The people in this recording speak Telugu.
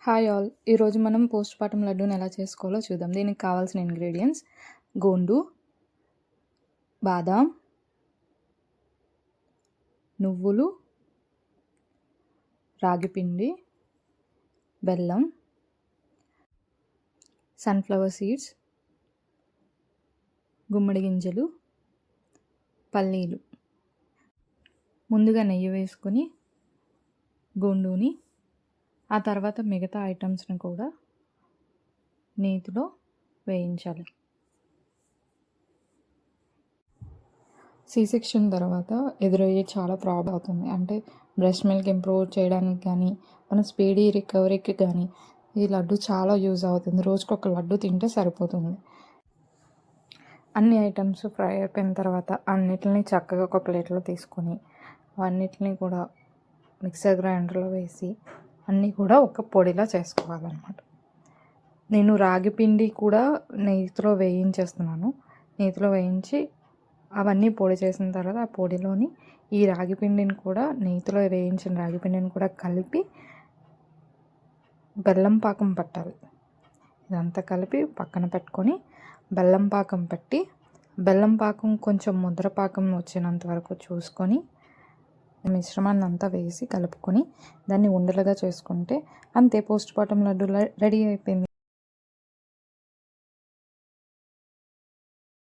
Hi all! ఈరోజు మనం పోస్ట్ పార్టమ్ లడ్డూని ఎలా చేసుకోవాలో చూద్దాం. దీనికి కావాల్సిన ఇంగ్రీడియంట్స్ గోండు, బాదాం, నువ్వులు, రాగిపిండి, బెల్లం, సన్‌ఫ్లవర్ సీడ్స్, గుమ్మడి గింజలు, పల్లీలు. ముందుగా నెయ్యి వేసుకొని గోండుని, ఆ తర్వాత మిగతా ఐటమ్స్ని కూడా నేతిలో వేయించాలి. సెక్షన్ తర్వాత ఎదురయ్యే చాలా ప్రాబ్లం అవుతుంది. అంటే బ్రెస్ట్ మిల్క్ ఇంప్రూవ్ చేయడానికి కానీ, మన స్పీడీ రికవరీకి కానీ ఈ లడ్డు చాలా యూజ్ అవుతుంది. రోజుకొక లడ్డు తింటే సరిపోతుంది. అన్ని ఐటమ్స్ ఫ్రై అయిపోయిన తర్వాత అన్నిటిని చక్కగా ఒక ప్లేట్లో తీసుకొని అన్నిటిని కూడా మిక్సర్ గ్రైండర్లో వేసి అన్నీ కూడా ఒక పొడిలా చేసుకోవాలన్నమాట. నేను రాగి పిండి కూడా నెయ్యిలో వేయించేస్తున్నాను. నెయ్యిలో వేయించి అవన్నీ పొడి చేసిన తర్వాత ఆ పొడిలోని ఈ రాగి పిండిని కూడా నెయ్యిలో వేయించిన రాగి పిండిని కూడా కలిపి బెల్లం పాకం పట్టాలి. ఇదంతా కలిపి పక్కన పెట్టుకొని బెల్లం పాకం పట్టి బెల్లం పాకం కొంచెం ముద్ర పాకం వచ్చినంత వరకు చూసుకొని మిశ్రమాన్ని అంతా వేసి కలుపుకొని దాన్ని ఉండలుగా చేసుకుంటే అంతే పోస్ట్ పార్టమ్ లడ్డు రెడీ అయిపోయింది.